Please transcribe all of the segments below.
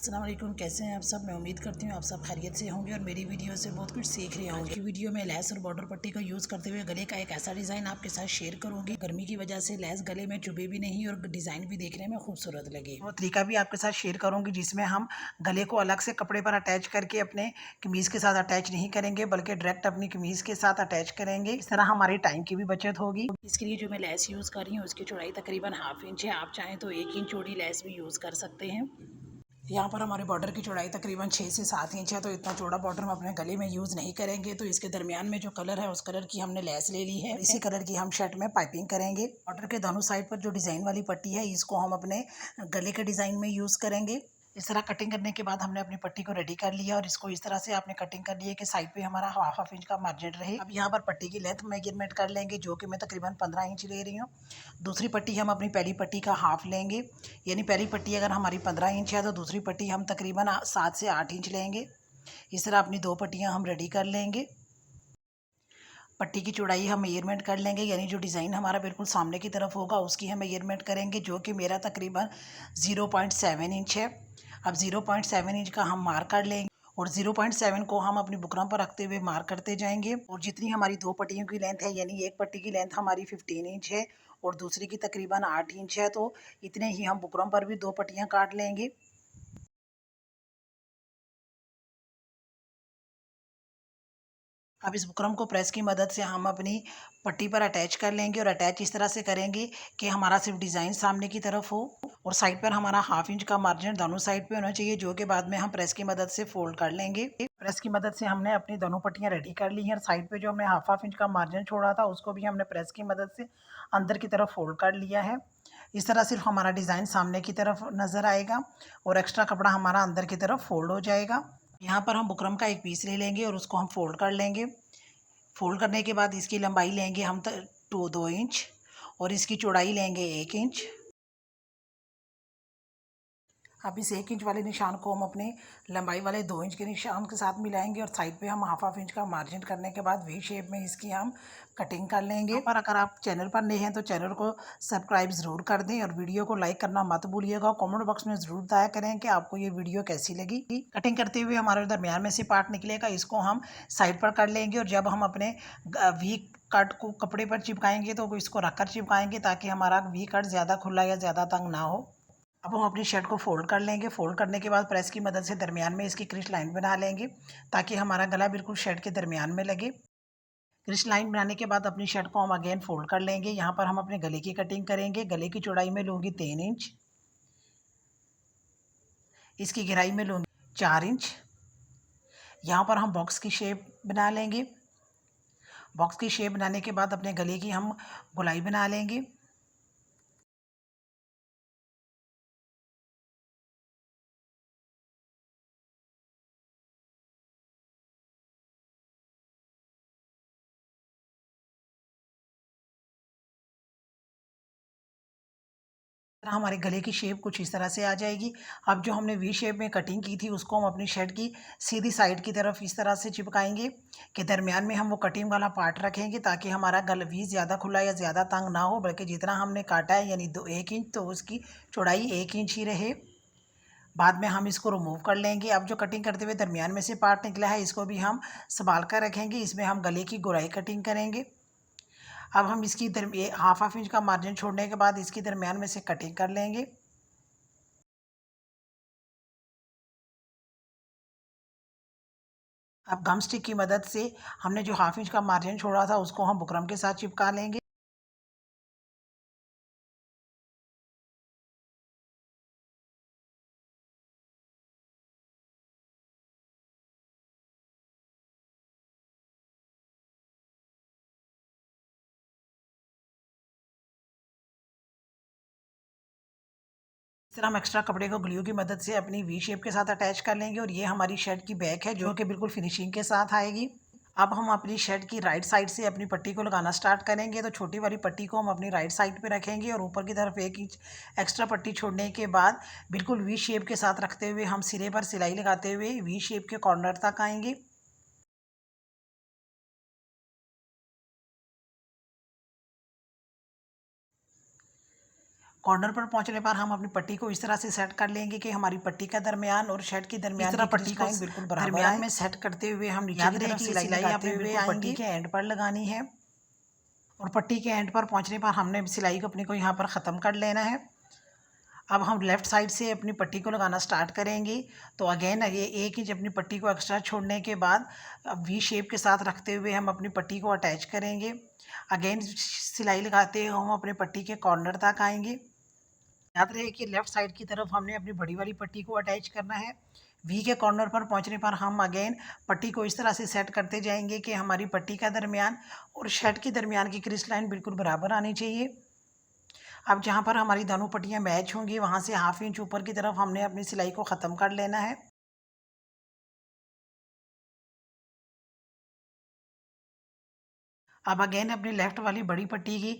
अस्सलाम वालेकुम, कैसे हैं आप सब। मैं उम्मीद करती हूँ आप सब खैरियत से होंगे और मेरी वीडियो से बहुत कुछ सीख रहे होंगे। आज की वीडियो में लैस और बॉर्डर पट्टी का यूज़ करते हुए गले का एक ऐसा डिज़ाइन आपके साथ शेयर करूँगी। गर्मी की वजह से लैस गले में चुभे भी नहीं और डिज़ाइन भी देखने में खूबसूरत लगे। वो तरीका भी आपके साथ शेयर करूँगी जिसमें हम गले को अलग से कपड़े पर अटैच करके अपने कमीज़ के साथ अटैच नहीं करेंगे, बल्कि डायरेक्ट अपनी कमीज़ के साथ अटैच करेंगे। इस तरह हमारी टाइम की भी बचत होगी। इसके लिए जो मैं लैस यूज़ कर रही हूँ उसकी चौड़ाई तकरीबन 1/2 इंच है। आप चाहें तो 1 इंच चौड़ी लैस भी यूज़ कर सकते हैं। यहाँ पर हमारे बॉर्डर की चौड़ाई तकरीबन 6 से 7 इंच है, तो इतना चौड़ा बॉर्डर हम अपने गले में यूज़ नहीं करेंगे। तो इसके दरमियान में जो कलर है उस कलर की हमने लेस ले ली है। इसी कलर की हम शर्ट में पाइपिंग करेंगे। बॉर्डर के दोनों साइड पर जो डिज़ाइन वाली पट्टी है इसको हम अपने गले के डिज़ाइन में यूज़ करेंगे। इस तरह कटिंग करने के बाद हमने अपनी पट्टी को रेडी कर लिया और इसको इस तरह से आपने कटिंग कर लिया कि साइड पे हमारा हाफ इंच का मार्जिन रहे। अब यहाँ पर पट्टी की लेंथ मेजरमेंट कर लेंगे, जो कि मैं तकरीबन 15 इंच ले रही हूँ। दूसरी पट्टी हम अपनी पहली पट्टी का हाफ लेंगे, यानी पहली पट्टी अगर हमारी 15 इंच है तो दूसरी पट्टी हम तकरीबन 7 से 8 इंच लेंगे। इस तरह अपनी 2 पट्टियाँ हम रेडी कर लेंगे। पट्टी की चौड़ाई हम मेजरमेंट कर लेंगे, यानी जो डिज़ाइन हमारा बिल्कुल सामने की तरफ होगा उसकी हम मेजरमेंट करेंगे, जो कि मेरा तकरीबन 0.7 इंच है। अब 0.7 इंच का हम मार्क कर लेंगे और 0.7 को हम अपनी बुकरम पर रखते हुए मार्क करते जाएंगे। और जितनी हमारी 2 पट्टियों की लेंथ है, यानी एक पट्टी की लेंथ हमारी 15 इंच है और दूसरी की तकरीबन 8 इंच है, तो इतने ही हम बुकरम पर भी 2 पट्टियाँ काट लेंगे। अब इस बुकरम को प्रेस की मदद से हम अपनी पट्टी पर अटैच कर लेंगे और अटैच इस तरह से करेंगे कि हमारा सिर्फ डिज़ाइन सामने की तरफ हो और साइड पर हमारा हाफ इंच का मार्जिन दोनों साइड पे होना चाहिए, जो कि बाद में हम प्रेस की मदद से फोल्ड कर लेंगे। प्रेस की मदद से हमने अपनी दोनों पट्टियाँ रेडी कर ली हैं और साइड पे जो हमने हाफ इंच का मार्जिन छोड़ा था उसको भी हमने प्रेस की मदद से अंदर की तरफ फोल्ड कर लिया है। इस तरह सिर्फ हमारा डिज़ाइन सामने की तरफ नज़र आएगा और एक्स्ट्रा कपड़ा हमारा अंदर की तरफ फोल्ड हो जाएगा। यहाँ पर हम बुकरम का एक पीस ले लेंगे और उसको हम फोल्ड कर लेंगे। फोल्ड करने के बाद इसकी लंबाई लेंगे हम 2 इंच और इसकी चौड़ाई लेंगे 1 इंच। अब इस 1 इंच वाले निशान को हम अपने लंबाई वाले 2 इंच के निशान के साथ मिलाएंगे और साइड पे हम हाफ इंच का मार्जिन करने के बाद वी शेप में इसकी हम कटिंग कर लेंगे। पर अगर आप चैनल पर नए हैं तो चैनल को सब्सक्राइब ज़रूर कर दें और वीडियो को लाइक करना मत भूलिएगा। कमेंट बॉक्स में ज़रूर बताया करें कि आपको ये वीडियो कैसी लगी। कटिंग करते हुए हमारे दरमियान में से पार्ट निकलेगा, इसको हम साइड पर कर लेंगे और जब हम अपने वी कट को कपड़े पर चिपकाएंगे तो इसको रखकर चिपकाएंगे ताकि हमारा वी कट ज़्यादा खुला या ज़्यादा तंग ना हो। अब हम अपनी शर्ट को फोल्ड कर लेंगे। फोल्ड करने के बाद प्रेस की मदद से दरमियान में इसकी क्रिश लाइन बना लेंगे ताकि हमारा गला बिल्कुल शर्ट के दरमियान में लगे। क्रिश लाइन बनाने के बाद अपनी शर्ट को हम अगेन फोल्ड कर लेंगे। यहाँ पर हम अपने गले की कटिंग करेंगे। गले की चौड़ाई में लूँगी 3 इंच, इसकी गहराई में लूँगी 4 इंच। यहाँ पर हम बॉक्स की शेप बना लेंगे। बॉक्स की शेप बनाने के बाद अपने गले की हम गोलाई बना लेंगे। हमारे गले की शेप कुछ इस तरह से आ जाएगी। अब जो हमने वी शेप में कटिंग की थी उसको हम अपनी शर्ट की सीधी साइड की तरफ इस तरह से चिपकाएंगे कि दरमियान में हम वो कटिंग वाला पार्ट रखेंगे ताकि हमारा गला वी ज़्यादा खुला या ज़्यादा तंग ना हो, बल्कि जितना हमने काटा है यानी 1 इंच तो उसकी चौड़ाई 1 इंच ही रहे। बाद में हम इसको रिमूव कर लेंगे। अब जो कटिंग करते हुए दरमियान में से पार्ट निकला है इसको भी हम संभाल कर रखेंगे। इसमें हम गले की गोलाई कटिंग करेंगे। अब हम इसकी हाफ इंच का मार्जिन छोड़ने के बाद इसकी दरमियान में से कटिंग कर लेंगे। अब गम स्टिक की मदद से हमने जो हाफ इंच का मार्जिन छोड़ा था उसको हम बुकरम के साथ चिपका लेंगे। इस तरह हम एक्स्ट्रा कपड़े को ग्लू की मदद से अपनी वी शेप के साथ अटैच कर लेंगे और ये हमारी शर्ट की बैक है जो कि बिल्कुल फिनिशिंग के साथ आएगी। अब हम अपनी शर्ट की राइट साइड से अपनी पट्टी को लगाना स्टार्ट करेंगे। तो छोटी वाली पट्टी को हम अपनी राइट साइड पे रखेंगे और ऊपर की तरफ 1 इंच एक्स्ट्रा पट्टी छोड़ने के बाद बिल्कुल वी शेप के साथ रखते हुए हम सिरे पर सिलाई लगाते हुए वी शेप के कॉर्नर तक आएंगे। कॉर्नर पर पहुंचने पर हम अपनी पट्टी को इस तरह से सेट कर लेंगे कि हमारी पट्टी का दरमियान और शर्ट की दरमियान की पट्टी को बिल्कुल दरमियान में सेट करते हुए हम नीचे की तरफ सिलाई आते हुए पट्टी के एंड पर लगानी है। और पट्टी के एंड पर पहुंचने पर हमने सिलाई को अपने को यहाँ पर ख़त्म कर लेना है। अब हम लेफ़्ट साइड से अपनी पट्टी को लगाना स्टार्ट करेंगे। तो अगेन ये 1 इंच अपनी पट्टी को एक्स्ट्रा छोड़ने के बाद अब वी शेप के साथ रखते हुए हम अपनी पट्टी को अटैच करेंगे। अगेन सिलाई लगाते हुए हम अपनी पट्टी के कॉर्नर तक आएंगे। याद रहे कि लेफ़्ट साइड की तरफ हमने अपनी बड़ी वाली पट्टी को अटैच करना है। वी के कॉर्नर पर पहुंचने पर हम अगेन पट्टी को इस तरह से सेट करते जाएंगे कि हमारी पट्टी का दरमियान और शर्ट की दरमियान की क्रीज लाइन बिल्कुल बराबर आनी चाहिए। अब जहाँ पर हमारी दोनों पट्टियाँ मैच होंगी वहाँ से 1/2 इंच ऊपर की तरफ हमने अपनी सिलाई को ख़त्म कर लेना है। अब अगेन अपनी लेफ़्ट वाली बड़ी पट्टी की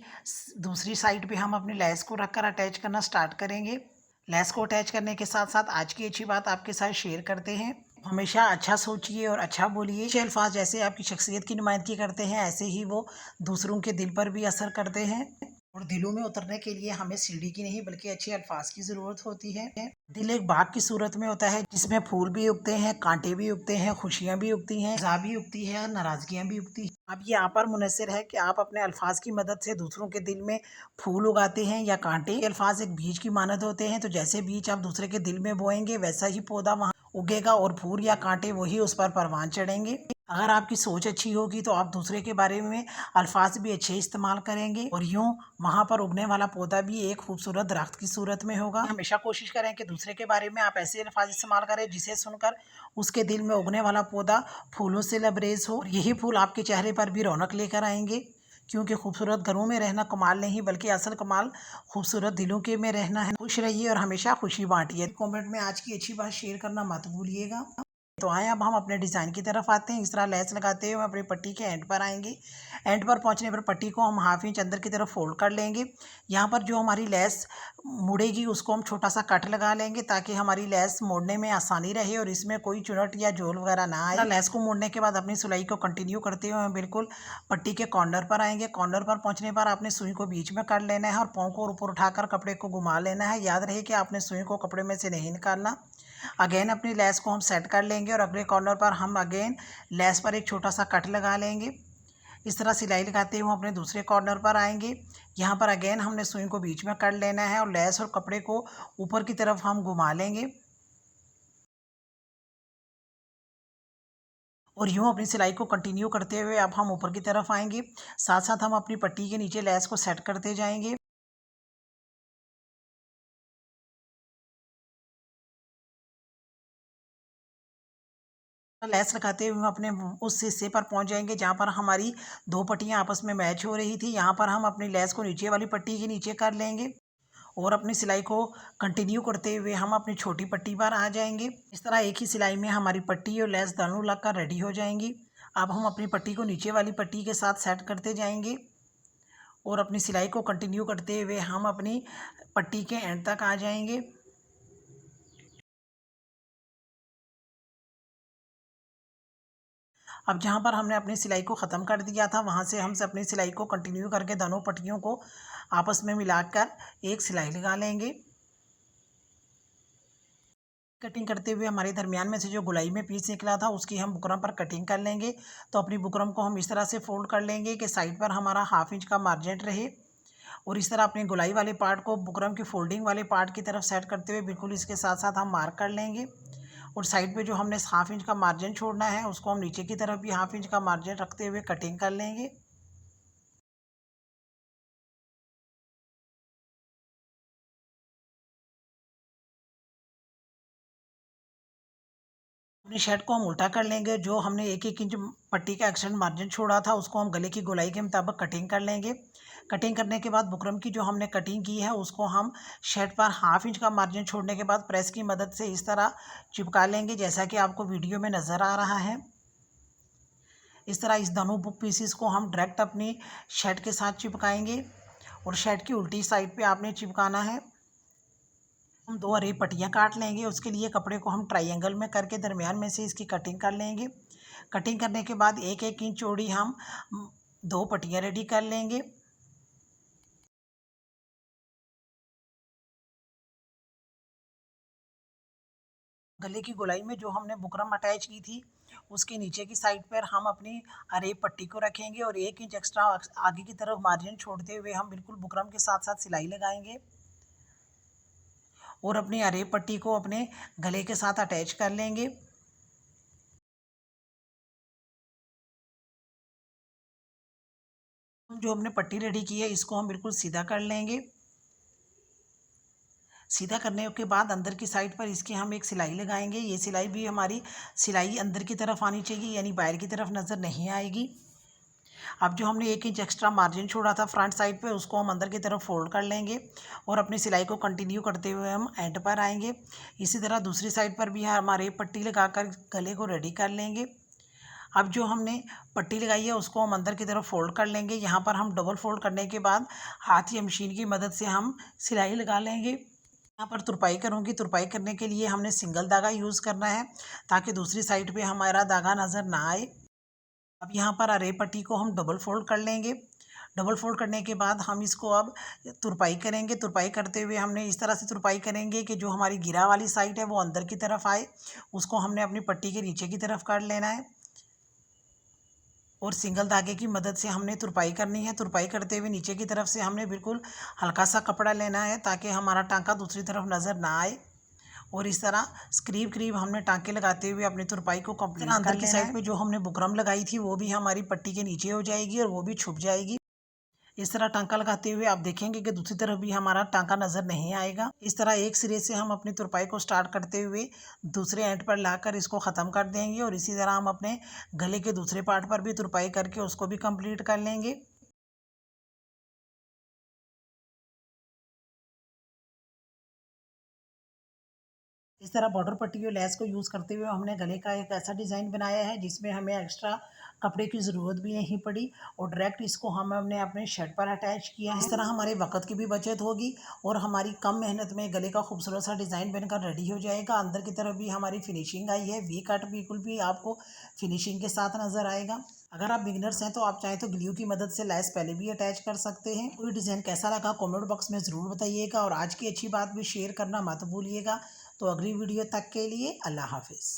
दूसरी साइड पे हम अपनी लेस को रखकर अटैच करना स्टार्ट करेंगे। लेस को अटैच करने के साथ साथ आज की अच्छी बात आपके साथ शेयर करते हैं। हमेशा अच्छा सोचिए और अच्छा बोलिए। अच्छे अल्फाज जैसे आपकी शख्सियत की नुमाइंदगी करते हैं ऐसे ही वो दूसरों के दिल पर भी असर करते हैं। और दिलों में उतरने के लिए हमें सीढ़ी की नहीं बल्कि अच्छे अल्फाज की ज़रूरत होती है। दिल एक बाग की सूरत में होता है जिसमें फूल भी उगते हैं, कांटे भी उगते हैं, खुशियाँ भी उगती हैं, ज़ा भी उगती है और नाराज़गियाँ भी उगती हैं। अब ये आप पर मुनहसर है कि आप अपने अल्फाज की मदद से दूसरों के दिल में फूल उगाते हैं या कांटे। अल्फाज एक बीज की मानद होते हैं, तो जैसे बीज आप दूसरे के दिल में बोएंगे वैसा ही पौधा वहाँ उगेगा और फूल या कांटे वही उस पर परवान चढ़ेंगे। अगर आपकी सोच अच्छी होगी तो आप दूसरे के बारे में अल्फाज भी अच्छे इस्तेमाल करेंगे और यूं वहाँ पर उगने वाला पौधा भी एक खूबसूरत दरख्त की सूरत में होगा। हमेशा कोशिश करें कि दूसरे के बारे में आप ऐसे अल्फाज इस्तेमाल करें जिसे सुनकर उसके दिल में उगने वाला पौधा फूलों से लबरेज हो। और यही फूल आपके चेहरे पर भी रौनक लेकर आएंगे, क्योंकि खूबसूरत घरों में रहना कमाल नहीं बल्कि असल कमाल खूबसूरत दिलों के में रहना है। खुश रहिए और हमेशा खुशी बांटिए। कमेंट में आज की अच्छी बात शेयर करना मत भूलिएगा। तो आए अब हम अपने डिज़ाइन की तरफ आते हैं। इस तरह लेस लगाते हुए अपनी पट्टी के एंड पर आएंगे। एंड पर पहुंचने पर पट्टी को हम 1/2 इंच अंदर की तरफ फोल्ड कर लेंगे। यहाँ पर जो हमारी लेस मुड़ेगी उसको हम छोटा सा कट लगा लेंगे ताकि हमारी लेस मोड़ने में आसानी रहे और इसमें कोई चुनट या झोल वगैरह ना आए। लेस को मोड़ने के बाद अपनी सिलाई को कंटिन्यू करते हुए हम बिल्कुल पट्टी के कॉर्नर पर आएंगे। कॉर्नर पर पहुंचने पर आपने सुई को बीच में कर लेना है और पाँव को ऊपर उठाकर कपड़े को घुमा लेना है। याद रहे कि आपने सुई को कपड़े में से नहीं निकालना। अगेन अपनी लेस को हम सेट कर लेंगे और अगले कॉर्नर पर हम अगेन लेस पर एक छोटा सा कट लगा लेंगे। इस तरह सिलाई लगाते हुए हम अपने दूसरे कॉर्नर पर आएंगे। यहाँ पर अगेन हमने सुई को बीच में कर लेना है और लेस और कपड़े को ऊपर की तरफ हम घुमा लेंगे और यूँ अपनी सिलाई को कंटिन्यू करते हुए अब हम ऊपर की तरफ आएंगे। साथ साथ हम अपनी पट्टी के नीचे लेस को सेट करते जाएंगे। लेस लगाते हुए हम अपने उस हिस्से पर पहुंच जाएंगे जहां पर हमारी दो पट्टियां आपस में मैच हो रही थी। यहां पर हम अपनी लेस को नीचे वाली पट्टी के नीचे कर लेंगे और अपनी सिलाई को कंटिन्यू करते हुए हम अपनी छोटी पट्टी पर आ जाएंगे। इस तरह एक ही सिलाई में हमारी पट्टी और लेस दोनों लग कर रेडी हो जाएंगी। अब हम अपनी पट्टी को नीचे वाली पट्टी के साथ सेट करते जाएंगे और अपनी सिलाई को कंटिन्यू करते हुए हम अपनी पट्टी के एंड तक आ जाएंगे। अब जहाँ पर हमने अपनी सिलाई को ख़त्म कर दिया था वहाँ से हम अपनी सिलाई को कंटिन्यू करके दोनों पट्टियों को आपस में मिलाकर एक सिलाई लगा लेंगे। कटिंग करते हुए हमारे दरमियान में से जो गोलाई में पीस निकला था उसकी हम बुकरम पर कटिंग कर लेंगे। तो अपनी बुकरम को हम इस तरह से फोल्ड कर लेंगे कि साइड पर हमारा 1/2 इंच का मार्जिन रहे और इस तरह अपनी गोलाई वाले पार्ट को बुकरम की फोल्डिंग वाले पार्ट की तरफ सेट करते हुए बिल्कुल इसके साथ साथ हम मार्क कर लेंगे। और साइड पे जो हमने 1/2 इंच का मार्जिन छोड़ना है उसको हम नीचे की तरफ भी 1/2 इंच का मार्जिन रखते हुए कटिंग कर लेंगे। अपनी शर्ट को हम उल्टा कर लेंगे। जो हमने 1-1 इंच पट्टी का एक्स्ट्रा मार्जिन छोड़ा था उसको हम गले की गोलाई के मुताबिक कटिंग कर लेंगे। कटिंग करने के बाद बुकरम की जो हमने कटिंग की है उसको हम शर्ट पर 1/2 इंच का मार्जिन छोड़ने के बाद प्रेस की मदद से इस तरह चिपका लेंगे जैसा कि आपको वीडियो में नज़र आ रहा है। इस तरह इस दोनों बुक पीसीस को हम डायरेक्ट अपनी शर्ट के साथ चिपकाएंगे और शर्ट की उल्टी साइड पे आपने चिपकाना है। हम 2 हरी पट्टियाँ काट लेंगे। उसके लिए कपड़े को हम ट्रायंगल में करके दरमियान में से इसकी कटिंग कर लेंगे। कटिंग करने के बाद 1-1 इंच चौड़ी हम 2 पट्टियाँ रेडी कर लेंगे। गले की गोलाई में जो हमने बुकरम अटैच की थी उसके नीचे की साइड पर हम अपनी अरेब पट्टी को रखेंगे और 1 इंच एक्स्ट्रा आगे की तरफ मार्जिन छोड़ते हुए हम बिल्कुल बुकरम के साथ साथ सिलाई लगाएंगे और अपनी अरेब पट्टी को अपने गले के साथ अटैच कर लेंगे। जो हमने पट्टी रेडी की है इसको हम बिल्कुल सीधा कर लेंगे। सीधा करने के बाद अंदर की साइड पर इसकी हम एक सिलाई लगाएंगे। ये सिलाई भी हमारी सिलाई अंदर की तरफ आनी चाहिए, यानी बाहर की तरफ नज़र नहीं आएगी। अब जो हमने 1 इंच एक्स्ट्रा मार्जिन छोड़ा था फ्रंट साइड पे उसको हम अंदर की तरफ फोल्ड कर लेंगे और अपनी सिलाई को कंटिन्यू करते हुए हम एंड पर आएंगे। इसी तरह दूसरी साइड पर भी हमारे पट्टी लगाकर गले को रेडी कर लेंगे। अब जो हमने पट्टी लगाई है उसको हम अंदर की तरफ फोल्ड कर लेंगे। यहाँ पर हम डबल फोल्ड करने के बाद हाथ या मशीन की मदद से हम सिलाई लगा लेंगे। यहाँ पर तुरपाई करूँगी। तुरपाई करने के लिए हमने सिंगल धागा यूज़ करना है ताकि दूसरी साइड पे हमारा धागा नज़र ना आए। अब यहाँ पर अरेब पट्टी को हम डबल फोल्ड कर लेंगे। डबल फोल्ड करने के बाद हम इसको अब तुरपाई करेंगे। तुरपाई करते हुए हमने इस तरह से तुरपाई करेंगे कि जो हमारी गिरा वाली साइड है वो अंदर की तरफ आए। उसको हमने अपनी पट्टी के नीचे की तरफ काट लेना है और सिंगल धागे की मदद से हमने तुरपाई करनी है। तुरपाई करते हुए नीचे की तरफ से हमने बिल्कुल हल्का सा कपड़ा लेना है ताकि हमारा टांका दूसरी तरफ नज़र ना आए और इस तरह करीब करीब हमने टांके लगाते हुए अपनी तुरपाई को कंप्लीट कर लेना है। अंदर की साइड पे जो हमने बुकरम लगाई थी वो भी हमारी पट्टी के नीचे हो जाएगी और वो भी छुप जाएगी। इस तरह टांका लगाते हुए आप देखेंगे कि दूसरी तरफ भी हमारा टांका नज़र नहीं आएगा। इस तरह एक सिरे से हम अपनी तुरपाई को स्टार्ट करते हुए दूसरे एंड पर लाकर इसको ख़त्म कर देंगे और इसी तरह हम अपने गले के दूसरे पार्ट पर भी तुरपाई करके उसको भी कंप्लीट कर लेंगे। इस तरह बॉर्डर पट्टी और लेस को यूज़ करते हुए हमने गले का एक ऐसा डिज़ाइन बनाया है जिसमें हमें एक्स्ट्रा कपड़े की ज़रूरत भी नहीं पड़ी और डायरेक्ट इसको हमने अपने शर्ट पर अटैच किया है। इस तरह हमारे वक्त की भी बचत होगी और हमारी कम मेहनत में गले का खूबसूरत सा डिज़ाइन बनकर रेडी हो जाएगा। अंदर की तरफ भी हमारी फिनिशिंग आई है। वी कट बिल्कुल भी आपको फिनिशिंग के साथ नज़र आएगा। अगर आप बिगिनर्स हैं तो आप चाहें तो ग्लू की मदद से लेस पहले भी अटैच कर सकते हैं। कोई डिज़ाइन कैसा लगा कमेंट बॉक्स में ज़रूर बताइएगा और आज की अच्छी बात भी शेयर करना मत भूलिएगा। तो अगली वीडियो तक के लिए अल्लाह हाफिज़।